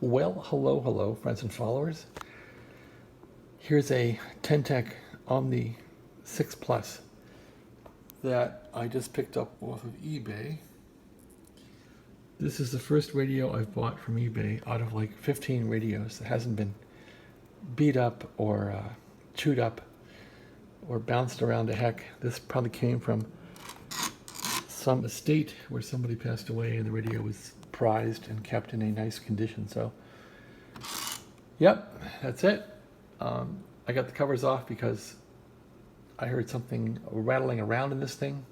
Well, hello, friends and followers. Here's a Ten Tec Omni 6 Plus that I just picked up off of eBay. This is the first radio I've bought from eBay out of like 15 radios that hasn't been beat up or chewed up or bounced around to heck. This probably came from some estate where somebody passed away and the radio was prized and kept in a nice condition. So, yep, that's it. I got the covers off because I heard something rattling around in this thing.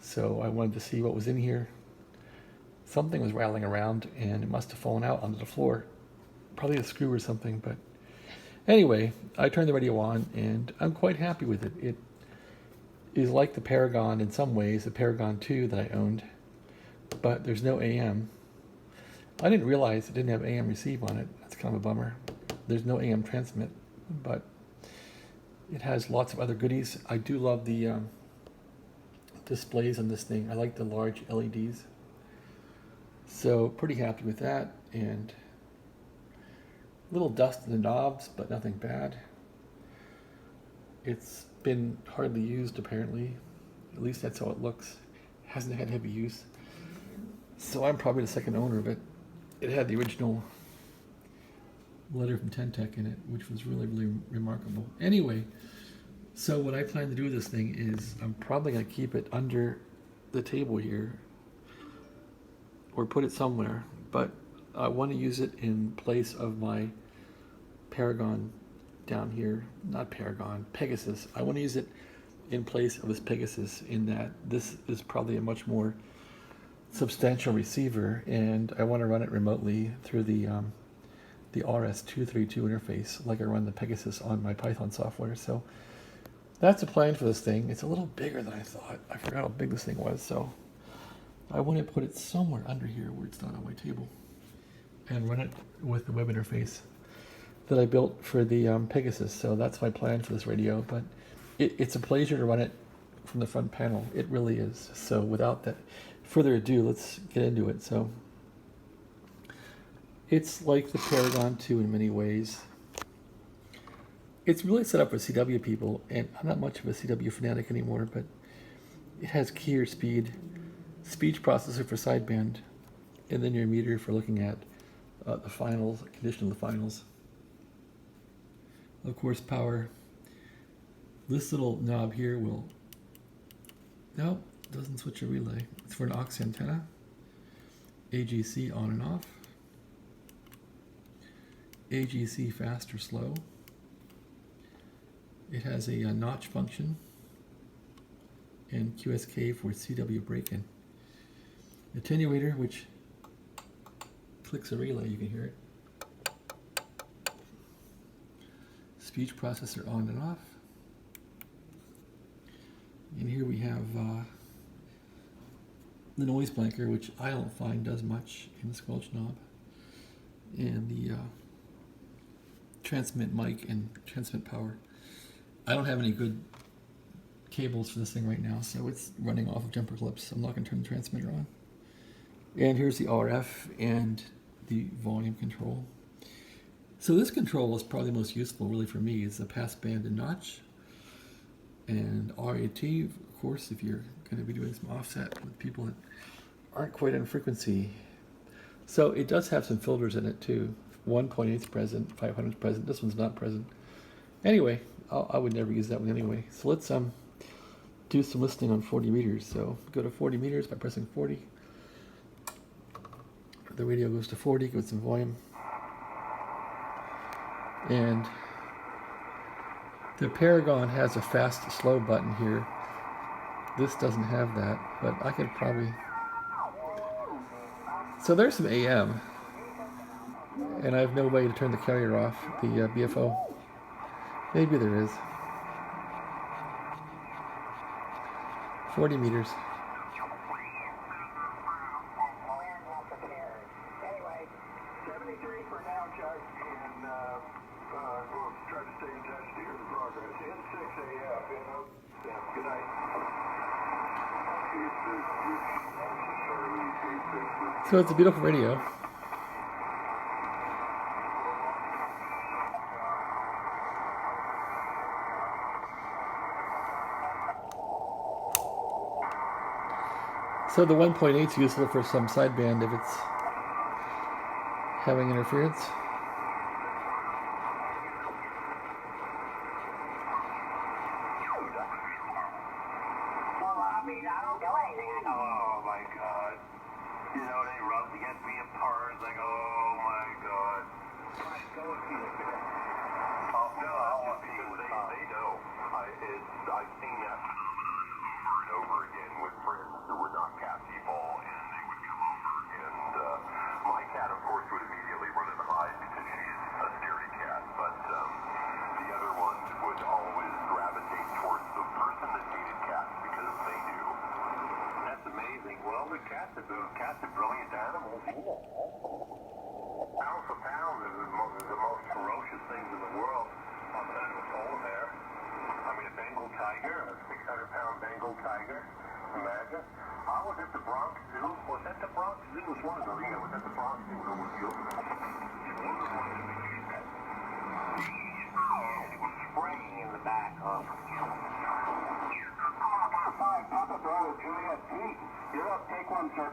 So I wanted to see what was in here. Something was rattling around and it must have fallen out onto the floor. Probably a screw or something, but anyway, I turned the radio on and I'm quite happy with it. It is like the Paragon in some ways, the Paragon 2 that I owned, but there's no AM. I didn't realize it didn't have AM receive on it. That's kind of a bummer. There's no AM transmit, but it has lots of other goodies. I do love the displays on this thing. I like the large LEDs. So pretty happy with that, and a little dust in the knobs, but nothing bad. It's been hardly used apparently. At least that's how it looks. Hasn't had heavy use. So I'm probably the second owner of it. It had the original letter from Ten Tec in it, which was really, really remarkable. Anyway, so what I plan to do with this thing is I'm probably going to keep it under the table here or put it somewhere, but I want to use it in place of my Paragon down here. Not Paragon, Pegasus. I want to use it in place of this Pegasus in that this is probably a much more substantial receiver, and I want to run it remotely through the RS-232 interface like I run the Pegasus on my Python software. So that's the plan for this thing. It's a little bigger than I thought. I forgot how big this thing was, so I want to put it somewhere under here where it's not on my table and run it with the web interface that I built for the Pegasus. So that's my plan for this radio, but it's a pleasure to run it from the front panel. It really is. So without that further ado, let's get into it. So it's like the Paragon 2 in many ways. It's really set up for CW people, and I'm not much of a CW fanatic anymore, but it has keyer speed, speech processor for sideband, and then your meter for looking at the finals, condition of the finals. Of course, power. This little knob here will, no, doesn't switch a relay. It's for an aux antenna. AGC on and off. AGC fast or slow. It has a notch function and QSK for CW break-in. Attenuator, which clicks a relay, you can hear it. Speech processor on and off. And here we have the noise blanker, which I don't find does much in the squelch knob. And the transmit mic and transmit power. I don't have any good cables for this thing right now, so it's running off of jumper clips. I'm not going to turn the transmitter on. And here's the RF and the volume control. So this control is probably the most useful really for me is the passband and notch. And RAT, of course, if you're going to be doing some offset with people that aren't quite on frequency. So it does have some filters in it too. 1.8 is present, 500 is present. This one's not present. Anyway, I would never use that one anyway. So let's do some listening on 40 meters. So go to 40 meters by pressing 40. The radio goes to 40, give it some volume. And the Paragon has a fast slow button here. This doesn't have that, but I could probably... So there's some AM. And I have no way to turn the carrier off, the BFO. Maybe there is. 40 meters. So it's a beautiful radio. So the 1.8 is useful for some sideband if it's having interference. Well, I mean, I don't do anything. Oh my God. You know, they rubbed against me in parts, like, oh my God. Right, go and see it. Oh, no, I don't want to see it. They know. I've seen that over and over again with friends who were not cat people, and they would come over, and my cat, of course, would immediately run and hide because she's a scaredy cat, but the other ones would always gravitate towards the person that needed cats because they knew. That's amazing. Well, the cats are brilliant animals. Pound for pound, is the most ferocious things in the world. Other than a polar bear. I mean, a Bengal tiger, a 600-pound Bengal tiger. Imagine. I was at the Bronx Zoo. Was that the Bronx Zoo? It was one of those. Yeah, was that the Bronx Zoo? It was spraying in the back of. Papa Bravo, Juliet, Pete. You're up. Take one, sir.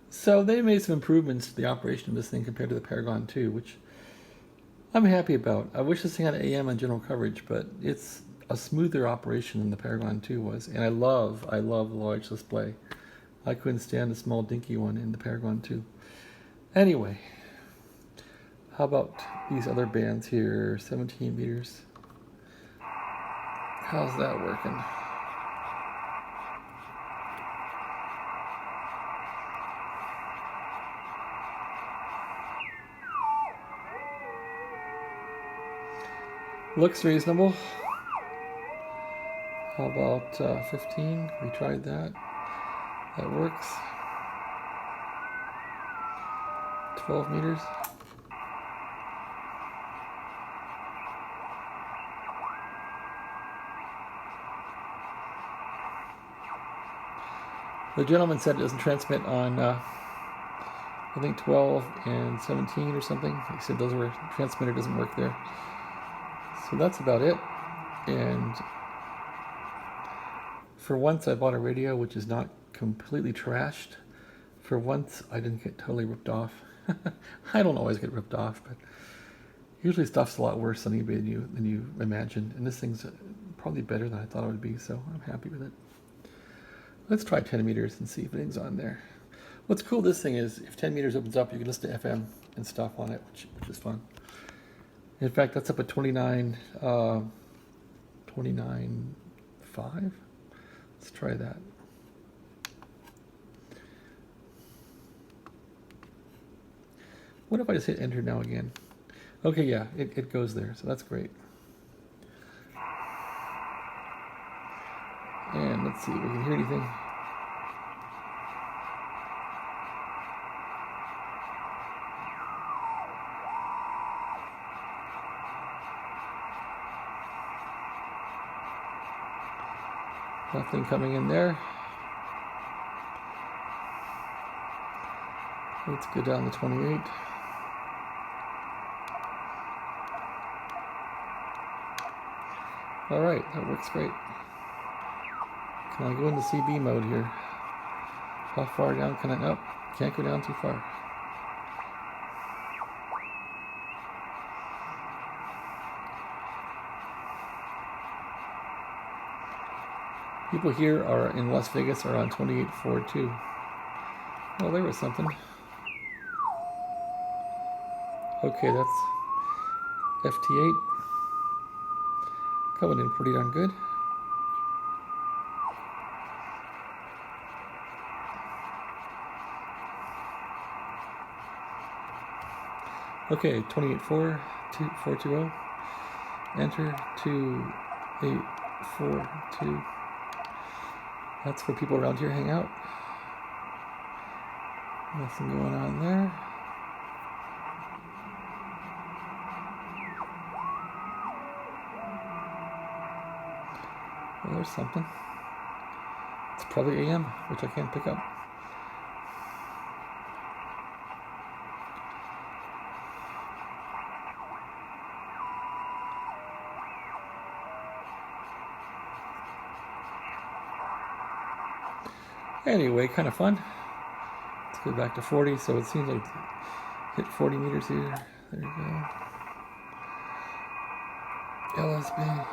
So they made some improvements to the operation of this thing compared to the Paragon 2, which I'm happy about. I wish this thing had AM on general coverage, but it's a smoother operation than the Paragon 2 was. And I love the large display. I couldn't stand the small dinky one in the Paragon 2. Anyway, how about these other bands here? 17 meters. How's that working? Looks reasonable. How about 15? We tried that. That works. 12 meters. The gentleman said it doesn't transmit on, I think 12 and 17 or something. He said those were transmitter doesn't work there. So that's about it. And for once I bought a radio which is not completely trashed. For once I didn't get totally ripped off. I don't always get ripped off, but usually stuff's a lot worse on eBay than you imagine. And this thing's probably better than I thought it would be, so I'm happy with it. Let's try 10 meters and see if anything's on there. What's cool this thing is, if 10 meters opens up, you can listen to FM and stuff on it, which is fun. In fact, that's up at 29.5. Let's try that. What if I just hit enter now again? Okay, yeah, it goes there, so that's great. And let's see if we can hear anything. Nothing coming in there. Let's go down to 28. All right, that works great. Can I go into CB mode here? How far down can I? Nope, can't go down too far. People here are in Las Vegas are on 28.42. Well, there was something. Okay, that's FT8. Coming in pretty darn good. Okay, 28.420. Enter 2842. That's where people around here hang out. Nothing going on there. Well, there's something. It's probably AM, which I can't pick up. Anyway, kind of fun. Let's go back to 40. So it seems like hit 40 meters here. There you go. LSB.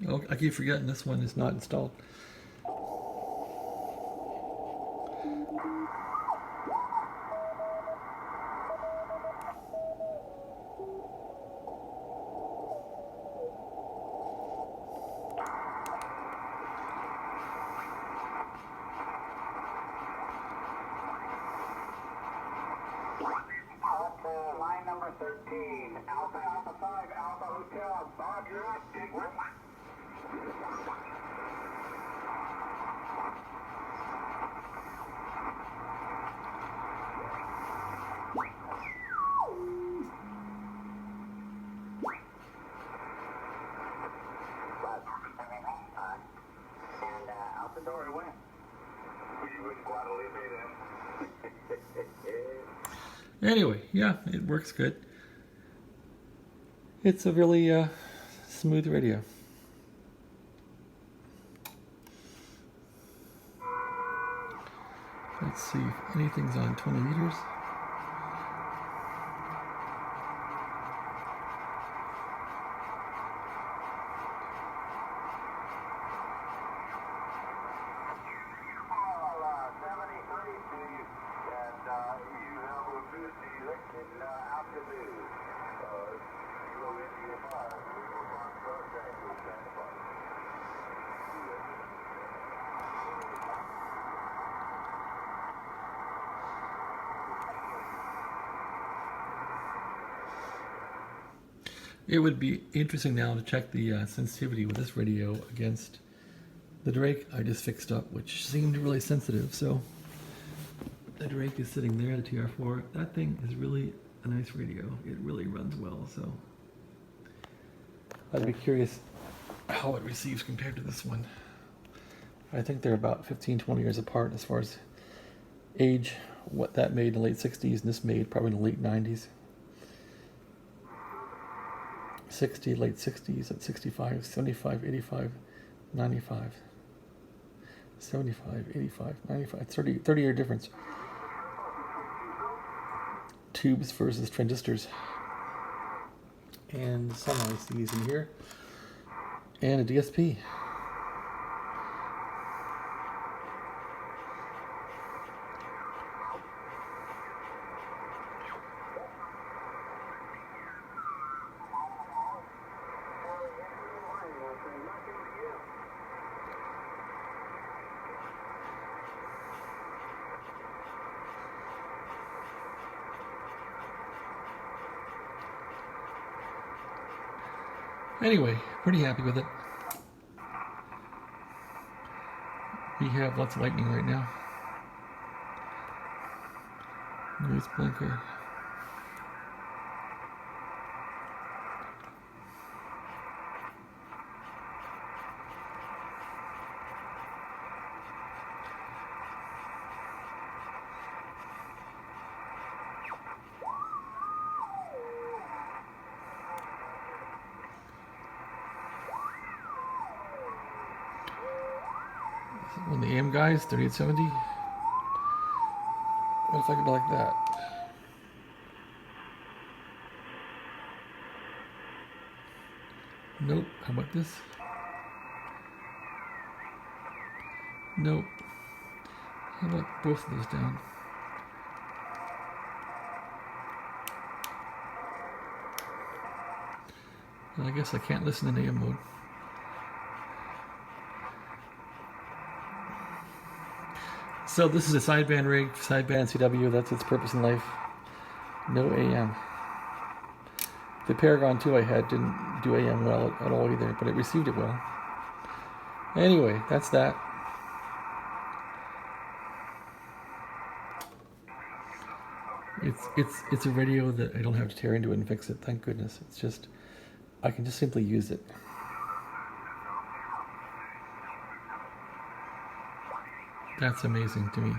Oh, I keep forgetting this one is not installed. Line number 13, Alpha Alpha 5, Alpha Hotel, Bob, you're up, take one. And out the door he went. You wouldn't Guadalupe then? Anyway, yeah, it works good. It's a really smooth radio. Let's see if anything's on 20 meters. It would be interesting now to check the sensitivity with this radio against the Drake I just fixed up, which seemed really sensitive. So the Drake is sitting there, the TR4. That thing is really a nice radio. It really runs well. So I'd be curious how it receives compared to this one. I think they're about 15-20 years apart as far as age what that made in the late 60s and this made probably in the late 90s. 60, late 60s at 65, 75, 85, 95. 75, 85, 95, 30-year difference. Tubes versus transistors. And some ICs in here. And a DSP. Anyway, pretty happy with it. We have lots of lightning right now. Noise blinker. When the AM guys, 3870. What if I could be like that? Nope. How about this? Nope. How about both of those down? Well, I guess I can't listen in AM mode. So this is a sideband rig, sideband CW, that's its purpose in life. No AM. The Paragon 2 I had didn't do AM well at all either, but it received it well. Anyway, that's that. It's a radio that I don't have to tear into it and fix it, thank goodness. It's just, I can just simply use it. That's amazing to me.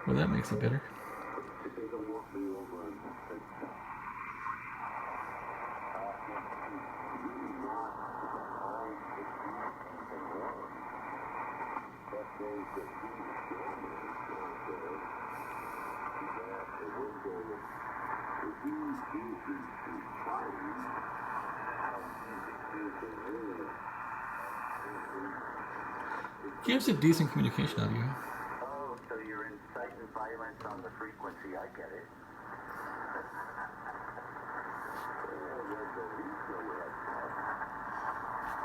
Well, that makes it better. Gives it decent communication out of you. Oh, so you're inciting violence on the frequency. I get it.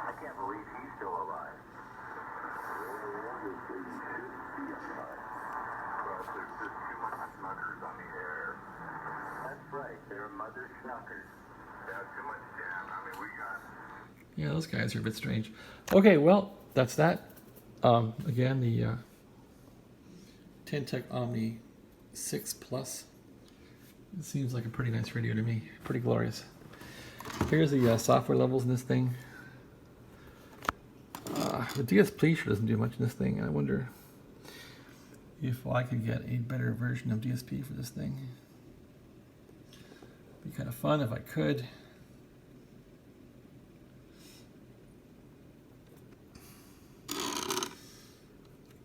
I can't believe he's still alive. Well, there's just too much snuckers on the air. That's right, they're mother snuckers. Yeah, too much jam. I mean, we got... Yeah, those guys are a bit strange. Okay, well, that's that. Again, the Ten Tec Omni 6 Plus. It seems like a pretty nice radio to me. Pretty glorious. Here's the software levels in this thing. The DSP sure doesn't do much in this thing. I wonder if I could get a better version of DSP for this thing. It'd be kind of fun if I could.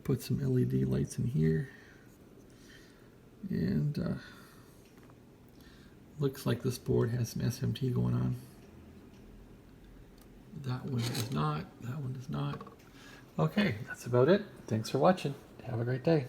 Put some LED lights in here. And looks like this board has some SMT going on. That one does not. That one does not. Okay, that's about it. Thanks for watching. Have a great day.